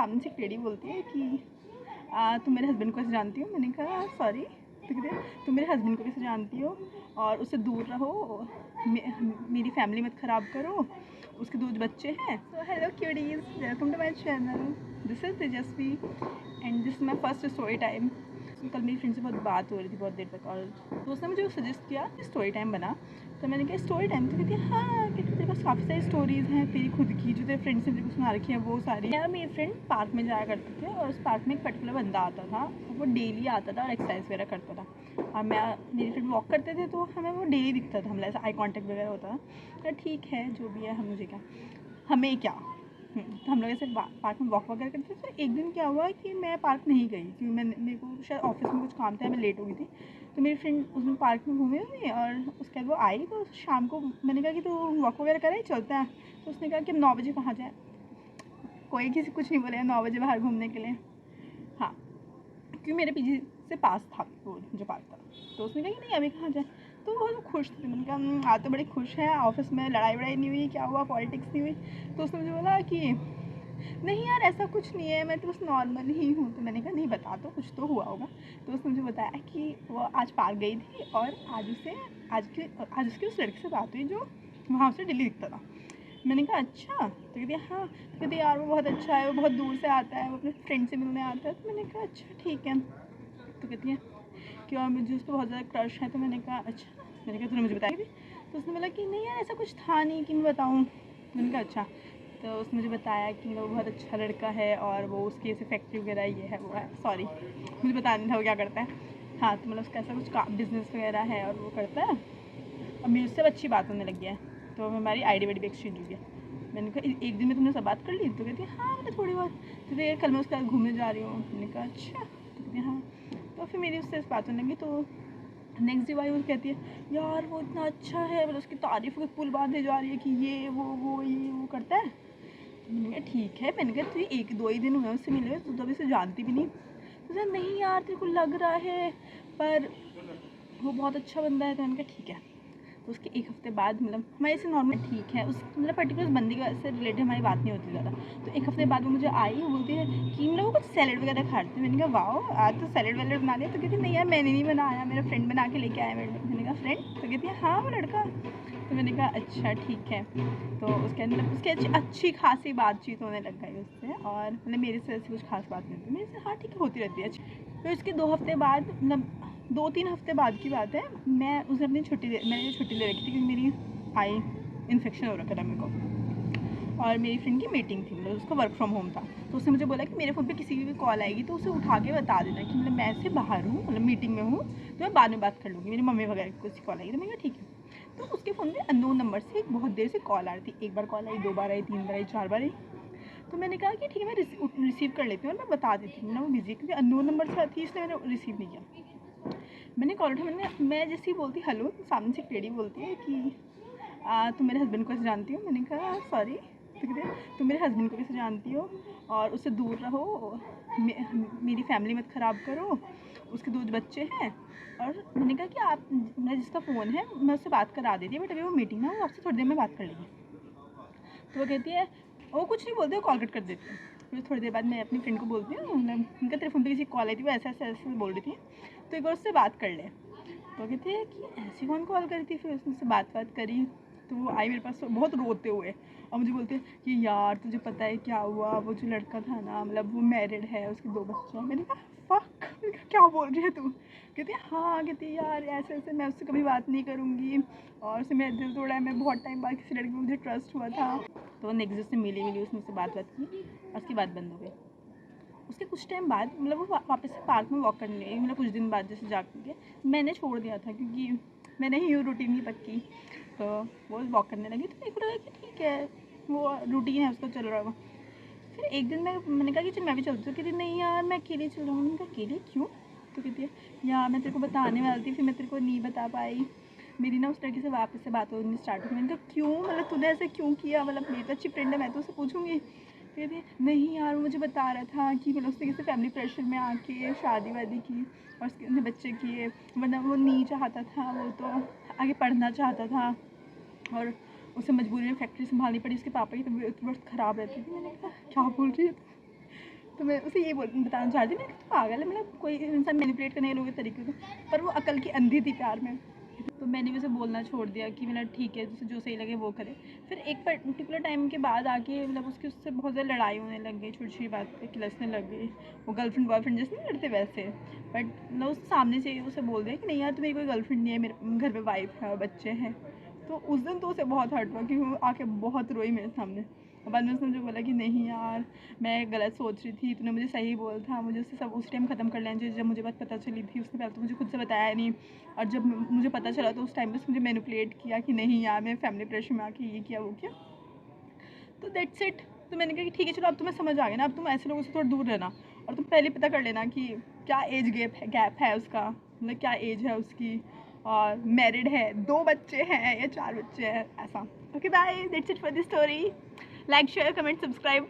सामने से एक लेडी बोलती है कि तुम मेरे हस्बैंड को कैसे जानती हो। मैंने कहा सॉरी। तो कहते हैं तुम मेरे हस्बैंड को कैसे जानती हो और उससे दूर रहो, मेरी फैमिली मत ख़राब करो, उसके 2 बच्चे हैं। So hello cuties, welcome to my channel. This is Tejasvi and this is my first story time. कल मेरी फ्रेंड से बहुत बात हो रही थी बहुत देर तक, और तो उसने मुझे सजेस्ट किया स्टोरी टाइम बना। तो मैंने कहा स्टोरी टाइम, तो कहती है हाँ कि तेरे पास काफ़ी सारी स्टोरीज़ हैं तेरी खुद की जो तेरे फ्रेंड्स ने तेरे को सुना रखी है वो सारी। मैं और मेरी फ्रेंड पार्क में जाया करते थे और उस पार्क में एक पर्टिकुलर बंदा आता था, वो डेली आता था और एक्सरसाइज वगैरह करता था। और मैं मेरी फ्रेंड वॉक करते थे तो हमें वो डेली दिखता था, हमारा ऐसा आई कॉन्टैक्ट वगैरह होता था। तो ठीक है जो भी है, हम मुझे क्या, हमें क्या। तो हम लोग ऐसे पार्क में वॉक वगैरह करते थे। तो एक दिन क्या हुआ कि मैं पार्क नहीं गई क्योंकि मेरे को शायद ऑफिस में कुछ काम था, मैं लेट हो गई थी। तो मेरी फ्रेंड उस दिन पार्क में घूमे हुई और उसके बाद वो आई। तो शाम को मैंने कहा कि तू वॉक वगैरह करें, चलते हैं। तो उसने कहा कि हम 9 बजे कहाँ जाए। कोई किसी कुछ नहीं बोले 9 बजे बाहर घूमने के लिए। हाँ, क्योंकि मेरे पीछे से पास था वो जो पार्क था। तो उसने कहा कि नहीं अभी कहाँ जाए। तो बहुत खुश थी। मैंने कहा आज तो बड़ी खुश है, ऑफिस में लड़ाई वड़ाई नहीं हुई, क्या हुआ, पॉलिटिक्स नहीं हुई। तो उसने मुझे बोला कि नहीं यार ऐसा कुछ नहीं है, मैं तो बस नॉर्मल ही हूँ। तो मैंने कहा नहीं बता, तो कुछ तो हुआ होगा। तो उसने मुझे बताया कि वो आज पार्क गई थी और आज उसकी उस लड़के से बात हुई जो वहाँ से दिल्ली दिखता था। मैंने कहा अच्छा। तो कहती है हाँ। तो कहती है यार वो बहुत अच्छा है, वो बहुत दूर से आता है, वो अपने फ्रेंड से मिलने आता है। तो मैंने कहा अच्छा ठीक है। तो कहती है कि और मुझे उस पर बहुत ज़्यादा क्रश है। तो मैंने कहा अच्छा। मैंने कहा तूने मुझे बताया थी। तो उसने बोला कि नहीं यार ऐसा कुछ था नहीं कि मैं बताऊँ। मैंने कहा अच्छा। तो उसने मुझे बताया कि वो बहुत अच्छा लड़का है और वो उसकी ऐसे फैक्ट्री वगैरह ये है वो है, सॉरी मुझे बता नहीं था वो क्या करता है। हाँ तो मतलब उसका ऐसा कुछ काम बिजनेस वगैरह है और वो करता है। और मेरी उससे अच्छी बात होने लगी है, तो हमारी आईडी वाईडी भी एक्सचेंज हुई है। मैंने कहा एक दिन में तुमने सब बात कर ली। तो कहती है हाँ मतलब थोड़ी बहुत। तो फिर कल मैं उसके साथ घूमने जा रही हूँ। मैंने कहा अच्छा। तो कहती है हाँ। तो फिर मेरी उससे बात होने लगी। तो नेक्स्ट डे भाई वो कहती है यार वो इतना अच्छा है, मतलब उसकी तारीफ के पुल बांधे जा रही है कि ये वो ये वो करता है। तो मैंने कहा ठीक है। मैंने कहा तुझे 1-2 ही दिन हुए उससे मिले, तू तो अभी से जानती भी नहीं। तो सर नहीं यार तेरे को लग रहा है, पर वो बहुत अच्छा बंदा है। तो मैंने कहा ठीक है। तो उसके 1 हफ्ते बाद मतलब हमारे ऐसे नॉर्मल ठीक है, उस मतलब पर्टिकुलर बंदी से रिलेटेड हमारी बात नहीं होती ज़्यादा। तो 1 हफ्ते बाद वो मुझे आई, वो बोलती है कि मतलब वो कुछ सैलेड वगैरह खाते थे। मैंने कहा वाह आज तो सैलेड वैलेड बना लिया। तो कहती नहीं यार मैंने नहीं बनाया, मेरा फ्रेंड बना के लेके आया। मैंने कहा फ्रेंड। तो कहती है हाँ वो लड़का। तो मैंने कहा अच्छा ठीक है। तो उसके मतलब उसके अच्छी खासी बातचीत होने लग गई उससे, और मतलब मेरे से ऐसी कुछ खास बात नहीं होती मेरे से। हाँ ठीक है होती रहती है। फिर उसके 2 हफ्ते बाद मतलब 2-3 हफ्ते बाद की बात है, मैं उसने अपनी मैंने छुट्टी ले रखी थी क्योंकि मेरी आई इन्फेक्शन हो रखा था मेरे को, और मेरी फ्रेंड की मीटिंग थी, मतलब उसका वर्क फ्रॉम होम था। तो उसने मुझे बोला कि मेरे फ़ोन पे किसी की भी कॉल आएगी तो उसे उठा के बता देना कि मतलब मैं ऐसे बाहर हूँ, मतलब मीटिंग में हूँ, तो मैं बाद में बात कर लूँगी, मेरी मम्मी वगैरह की किसी कॉल आएगी। तो मैंने कहा ठीक है। तो उसके फ़ोन में अननोन नंबर से एक बहुत देर से कॉल आ रही थी। 1 बार कॉल आई, 2 बार आई, 3 बार आई, 4 बार आई। तो मैंने कहा कि ठीक है मैं रिसीव कर लेती हूँ और मैं बता देती हूँ ना वो बिज़ी है, क्योंकि अननोन नंबर से थी इसलिए मैंने रिसीव नहीं किया। मैंने कॉल उठा, मैं जैसे ही बोलती हेलो, तो सामने से एक लेडी बोलती है कि तुम मेरे हस्बैंड को कैसे जानती हो। मैंने कहा सॉरी। तो कहते हैं तुम मेरे हस्बैंड को कैसे जानती हो और उससे दूर रहो, मेरी फैमिली मत ख़राब करो, उसके 2 बच्चे हैं। और मैंने कहा कि आप मैं जिसका फ़ोन है मैं उससे बात करा देती है, बट अभी वो मीटिंग है, वो आपसे थोड़ी देर में बात कर लेंगे। तो वो कहती है, वो कुछ नहीं बोलते, वो कॉल कट कर देती है। फिर थोड़ी देर बाद मैं अपनी फ्रेंड को बोलती हूँ, उनका तेरे फ़ोन पे किसी कॉल आई थी, वो ऐसे ऐसे ऐसे बोल रही थी, तो एक बार उससे बात कर ले। तो कहते हैं कि ऐसी कौन कॉल करी थी। फिर उसने उससे बात करी। तो वो आई मेरे पास तो बहुत रोते हुए, और मुझे बोलते हैं कि यार तुझे पता है क्या हुआ, वो जो लड़का था ना, मतलब वो मैरिड है, उसके 2 बच्चे हैं। मैंने कहा फक, क्या बोल रही है तू। कहती है हाँ, कहती है यार ऐसे ऐसे मैं उससे कभी बात नहीं करूँगी, और उससे मेरा दिल तोड़ा है, मैं बहुत टाइम बाद किसी लड़के को मुझे ट्रस्ट हुआ था। तो नेक्स्ट डे से मिली उसने उससे बात की और उसकी बात बंद हो गई। उसके कुछ टाइम बाद मतलब वो वापस से पार्क में वॉक करने गई, मतलब कुछ दिन बाद जैसे जा के मैंने छोड़ दिया था क्योंकि मैंने ही रूटीन की पक्की। तो वो वॉक करने लगी, तो मेरे को लगा कि ठीक है वो रूटीन है उसका चल रहा होगा। फिर एक दिन मैंने कहा कि चल मैं भी चलती हूँ। कहती नहीं यार मैं अकेले चल रहा हूँ। मैंने कहा अकेले क्यों। तो कहती है यार मैं तेरे को बताने वाली थी, फिर मैं तेरे को नहीं बता पाई, मेरी ना उस लड़के से वापस से बात होनी स्टार्ट हुई। मैंने कहा क्यों, मतलब तूने ऐसे क्यों किया, मतलब मेरी तो अच्छी फ्रेंड है, मैं तो उससे पूछूंगी। कहती है नहीं यार वो मुझे बता रहा था कि मतलब उसने किसी फैमिली प्रेशर में आके शादी वादी की और उसके बच्चे किए, वरना वो नहीं चाहता था, वो तो आगे पढ़ना चाहता था, और उसे मजबूरी में फैक्ट्री संभालनी पड़ी, उसके पापा की तबीयत बहुत ख़राब रहती थी। मैंने कहा क्या बोल रही है। तो मैं उसे ये बताना चाहती थी कि तू पागल है, मतलब कोई इंसान मैनिपुलेट करने के लोगों के तरीके से, पर वो अकल की अंधी थी प्यार में। तो मैंने भी उसे बोलना छोड़ दिया कि मतलब ठीक है, उसे जो सही लगे वो करे। फिर एक पर्टिकुलर टाइम के बाद आके मतलब उसकी उससे बहुत ज़्यादा लड़ाई होने लग गई, छोटी छोटी बात पे खिलसने लग गई। वो गर्लफ्रेंड बॉयफ्रेंड जैसे नहीं लड़ते वैसे, बट मतलब उस सामने से उसे बोल दिया कि नहीं यार, तुम्हें कोई गर्लफ्रेंड नहीं है, मेरे घर में वाइफ है और बच्चे हैं। तो उस दिन तो उसे बहुत हर्ट हुआ, क्योंकि वो आके बहुत रोई मेरे सामने। और बाद में उसने मुझे बोला कि नहीं यार, मैं गलत सोच रही थी, तूने मुझे सही बोला था, मुझे उससे सब उस टाइम ख़त्म कर लेना चाहिए जब मुझे बात पता चली थी। उसने पहले तो मुझे खुद से बताया नहीं, और जब मुझे पता चला तो उस टाइम पे उसने मुझे मैनिपुलेट किया कि नहीं यार, मैं फैमिली प्रेशर में आके ये किया वो किया। तो दैट्स इट। तो मैंने कहा कि ठीक है चलो, अब तुम्हें समझ आ गया ना, अब तुम ऐसे लोगों से थोड़ा दूर रहना, और तुम पहले पता कर लेना कि क्या एज गैप है उसका, मतलब क्या एज है उसकी, और मैरिड है, 2 बच्चे हैं या 4 बच्चे हैं, ऐसा। Okay bye, that's it for this story. Like share comment subscribe.